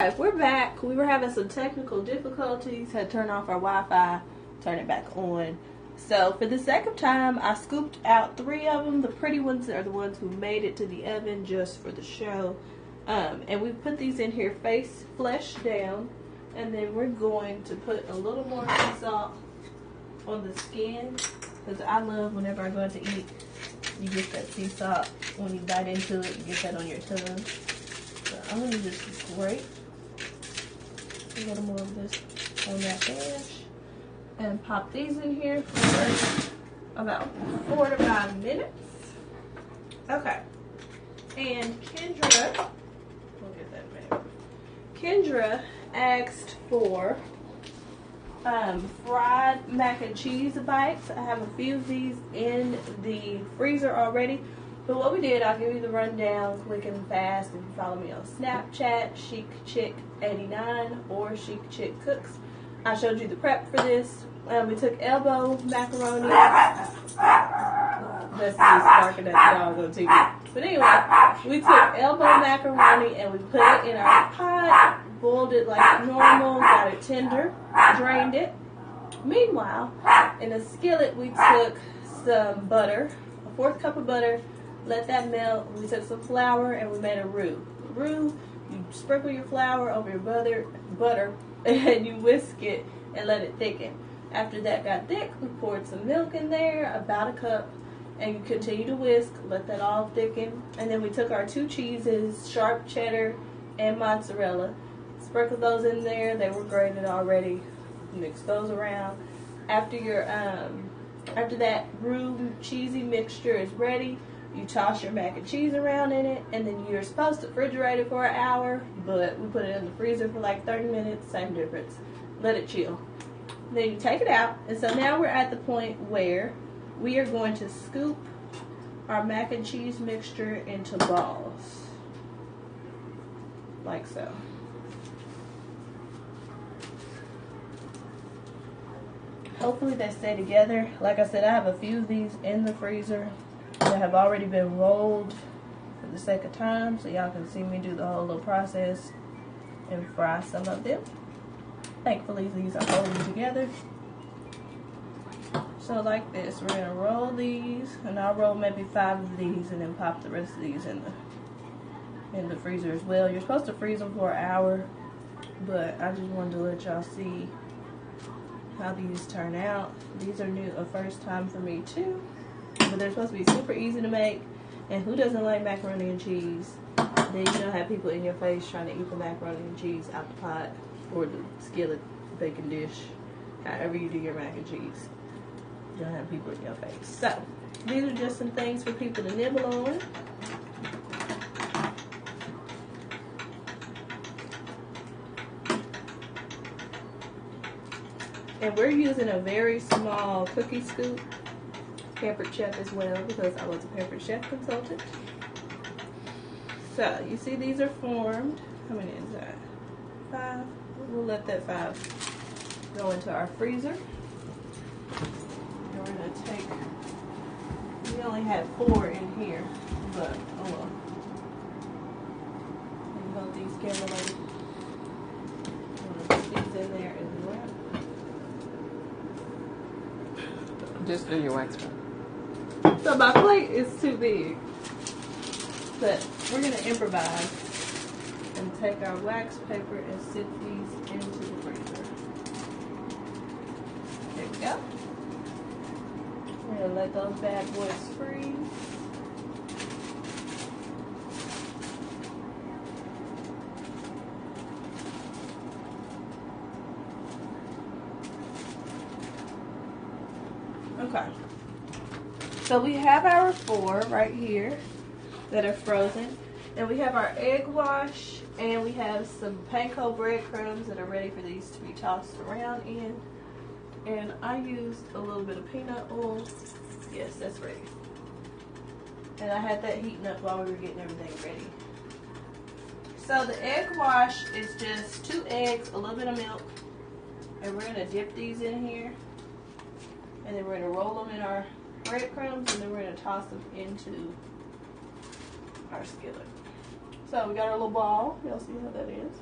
Alright, we're back. We were having some technical difficulties. Had to turn off our Wi-Fi, turn it back on. So for the sake of time, I scooped out 3 of them. The pretty ones are the ones who made it to the oven just for the show. And we put these in here flesh down. And then we're going to put a little more sea salt on the skin. Because I love whenever I go out to eat, you get that sea salt. When you bite into it, you get that on your tongue. So I'm going to just grate a little more of this on that edge. And pop these in here for about 4 to 5 minutes. Okay. And Kendra, we'll get that made. Kendra asked for fried mac and cheese bites. I have a few of these in the freezer already. But what we did, I'll give you the rundown quick and fast. If you follow me on Snapchat, Chic Chik 89 or Chic Chik Cooks. I showed you the prep for this. We took elbow macaroni. That's me barking at the dog on TV. But anyway, we took elbow macaroni and we put it in our pot, boiled it like normal, got it tender, drained it. Meanwhile, in a skillet, we took some butter, a 1/4 cup of butter, let that melt. We took some flour and we made a roux. Roux, you sprinkle your flour over your butter, and you whisk it and let it thicken. After that got thick, we poured some milk in there, about a cup, and you continue to whisk, let that all thicken. And then we took our 2 cheeses, sharp cheddar and mozzarella, sprinkled those in there. They were grated already. Mix those around. After that roux cheesy mixture is ready, you toss your mac and cheese around in it, and then you're supposed to refrigerate it for an hour, but we put it in the freezer for like 30 minutes, same difference. Let it chill. Then you take it out, and so now we're at the point where we are going to scoop our mac and cheese mixture into balls, like so. Hopefully they stay together. Like I said, I have a few of these in the freezer that have already been rolled for the sake of time, so y'all can see me do the whole little process and fry some of them. Thankfully, these are holding together. So like this, we're gonna roll these, and I'll roll maybe 5 of these, and then pop the rest of these in the freezer as well. You're supposed to freeze them for an hour, but I just wanted to let y'all see how these turn out. These are a first time for me too, but they're supposed to be super easy to make. And who doesn't like macaroni and cheese? Then you don't have people in your face trying to eat the macaroni and cheese out the pot or the skillet baking dish, however you do your mac and cheese. You don't have people in your face. So these are just some things for people to nibble on. And we're using a very small cookie scoop, pampered chef as well, because I was a pampered chef consultant. So you see these are formed. How many is that? 5. We'll let that 5 go into our freezer. And we're going to take, we only had 4 in here, but oh well. And both these caramelized. I'm going to put these in there as well. Just do your wax one. So my plate is too big, but we're going to improvise and take our wax paper and sit these into the freezer. There we go. We're going to let those bad boys freeze. Okay, so we have our 4 right here that are frozen, and we have our egg wash, and we have some panko breadcrumbs that are ready for these to be tossed around in. And I used a little bit of peanut oil. Yes, that's ready. And I had that heating up while we were getting everything ready. So the egg wash is just 2 eggs, a little bit of milk, and we're going to dip these in here. And then we're going to roll them in our breadcrumbs, and then we're going to toss them into our skillet. So we got our little ball. Y'all see how that is?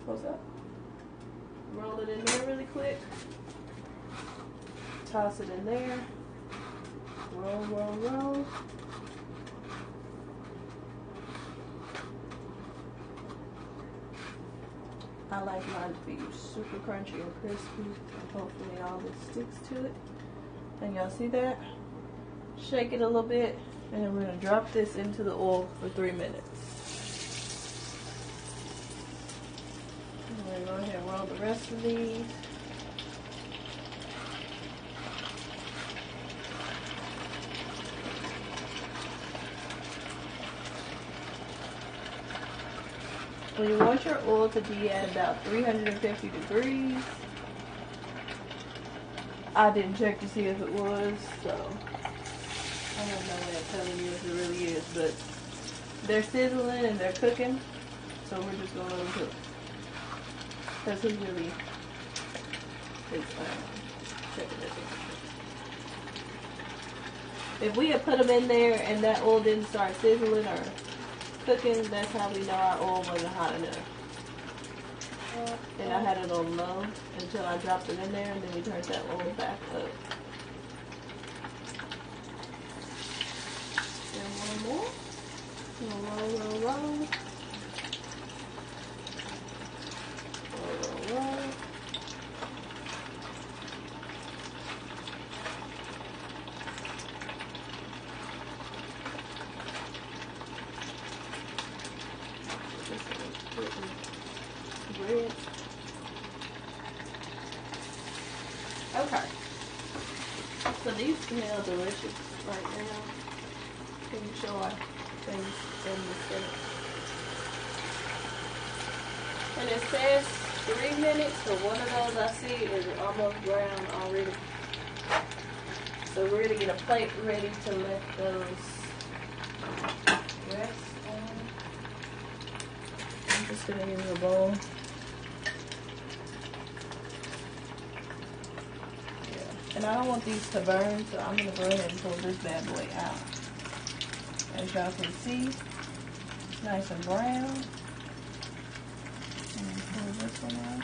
What's up? Roll it in there really quick. Toss it in there. Roll, roll, roll. I like mine to be super crunchy and crispy, and hopefully all this sticks to it. And y'all see that? Shake it a little bit, and then we're gonna drop this into the oil for 3 minutes. And we're gonna go ahead and roll the rest of these. Well, you want your oil to be at about 350 degrees. I didn't check to see if it was, so I have no way of telling you if it really is, but they're sizzling and they're cooking, so we're just going to let them cook. Because he really is checking it. If we had put them in there and that oil didn't start sizzling or cooking, that's how we know our oil wasn't hot enough. And I had it on low until I dropped it in there, and then we turned that oil back up. And one more. Roll, roll, roll. Roll, roll, roll. Bread. Okay. So these smell delicious right now. Can you show our things in the state? And it says 3 minutes, so one of those I see is almost brown already. So we're gonna get a plate ready to let those rest on. I'm just gonna use a bowl. And I don't want these to burn, so I'm going to go ahead and pull this bad boy out. As y'all can see, it's nice and brown. And pull this one out.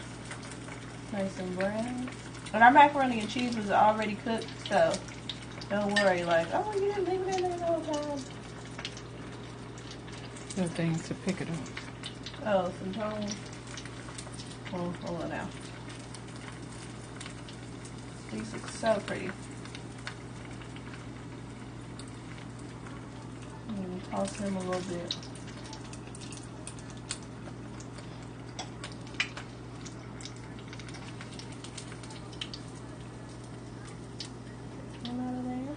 Nice and brown. And our macaroni and cheese was already cooked, so don't worry, like, oh, you didn't leave it in there the whole time. The things to pick it up. Oh, some tongs. Oh, hold on now. These look so pretty. Toss them a little bit. Come out of there.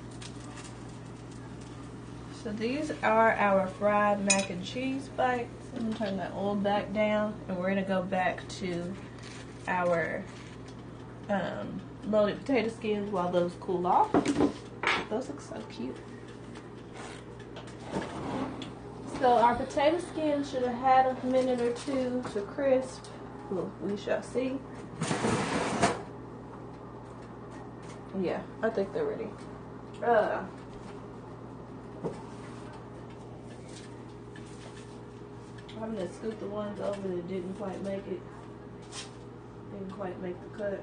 So these are our fried mac and cheese bites. I'm going to turn that oil back down, and we're going to go back to our loaded potato skins while those cool off. Those look so cute. So our potato skins should have had a minute or two to crisp. Well, we shall see. Yeah, I think they're ready. I'm gonna scoop the ones over that didn't quite make it. Didn't quite make the cut.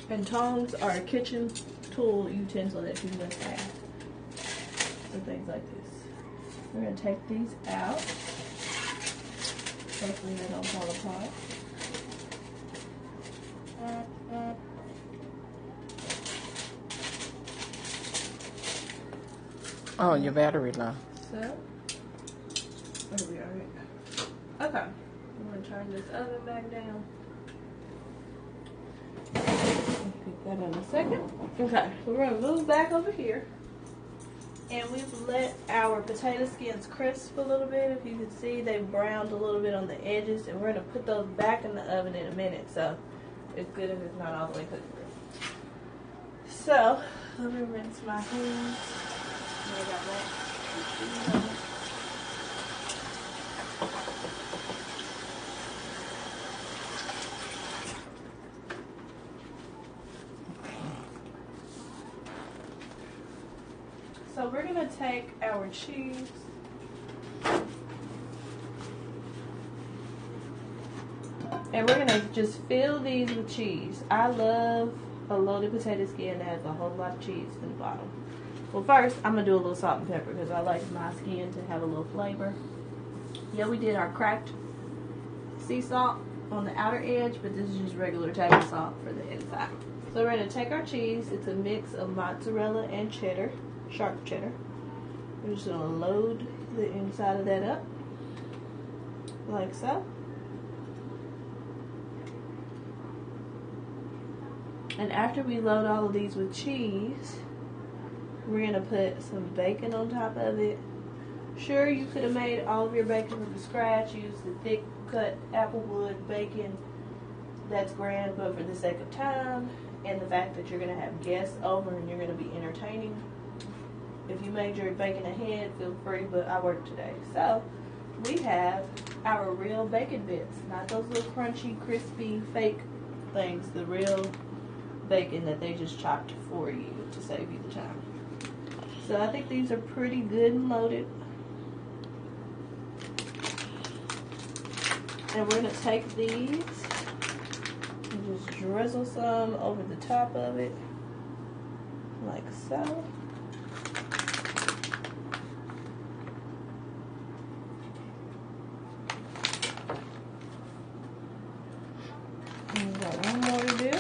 And tongs are a kitchen tool utensil that you must have for things like this. We're going to take these out. Hopefully they don't fall apart. Oh, your battery low. So, there we are. Okay, I'm going to turn this oven back down. Pick that in a second. Okay, so we're going to move back over here. And we've let our potato skins crisp a little bit. If you can see, they browned a little bit on the edges. And we're going to put those back in the oven in a minute. So it's good if it's not all the way cooked through. So, let me rinse my hands. I got that. So we're gonna take our cheese. And we're gonna just fill these with cheese. I love a loaded potato skin that has a whole lot of cheese in the bottom. Well, first I'm gonna do a little salt and pepper because I like my skin to have a little flavor. Yeah, we did our cracked sea salt on the outer edge, but this is just regular table salt for the inside. So we're gonna take our cheese. It's a mix of mozzarella and cheddar, sharp cheddar. We're just gonna load the inside of that up like so. And after we load all of these with cheese, we're gonna put some bacon on top of it. Sure, you could have made all of your bacon from scratch, used the thick cut applewood bacon. That's grand, but for the sake of time and the fact that you're gonna have guests over and you're gonna be entertaining, if you made your bacon ahead, feel free, but I worked today. So we have our real bacon bits, not those little crunchy, crispy, fake things, the real bacon that they just chopped for you to save you the time. So I think these are pretty good and loaded. And we're going to take these and just drizzle some over the top of it, like so. And we've got one more to do.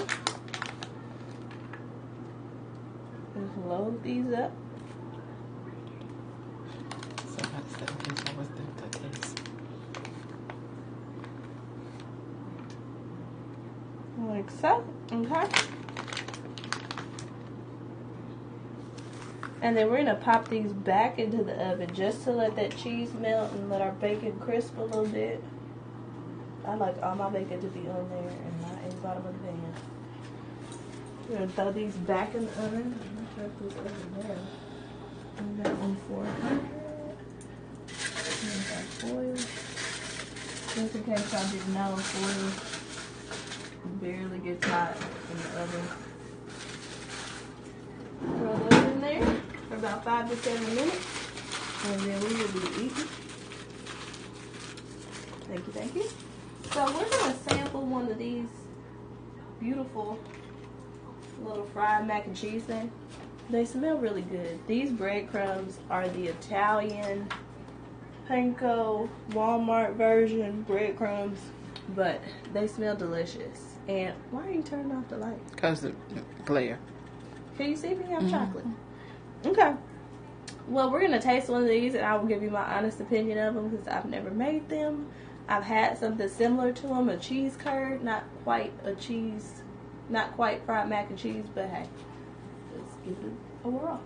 Just load these up. Somebody said, okay, what's the taste? Like so, okay? And then we're gonna pop these back into the oven just to let that cheese melt and let our bacon crisp a little bit. I like all my bacon to be on there and not in the bottom of the pan. We're gonna throw these back in the oven. I'm not sure if this oven there. We got one 400. Foil. Just in case y'all didn't know, foil barely gets hot in the oven. Throw those in there for about 5 to 7 minutes, and then we will be eating. Thank you, thank you. So we're gonna sample one of these beautiful little fried mac and cheese things. They smell really good. These breadcrumbs are the Italian panko Walmart version breadcrumbs, but they smell delicious. And why are you turning off the light? Because the glare. Can you see me? I'm chocolate. Okay. Well, we're going to taste one of these, and I will give you my honest opinion of them because I've never made them. I've had something similar to them, a cheese curd. Not quite fried mac and cheese, but hey, let's give it a whirl.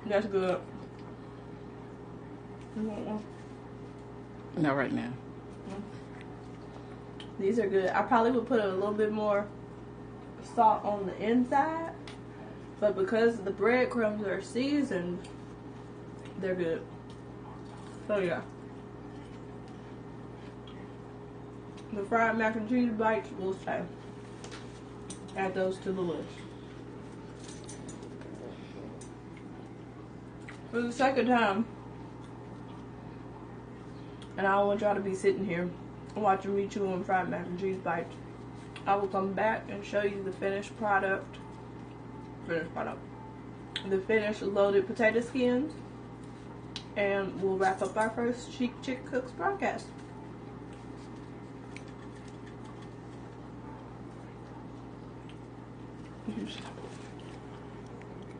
That's good. Not right now. These are good. I probably would put a little bit more salt on the inside, but because the breadcrumbs are seasoned, they're good. So yeah. The fried mac and cheese bites will stay. Add those to the list. For the second time, and I don't want y'all to be sitting here watching me chew on fried mac and cheese bites, I will come back and show you the finished product. The finished loaded potato skins, and we'll wrap up our first Chic Chik Cooks broadcast. You stop.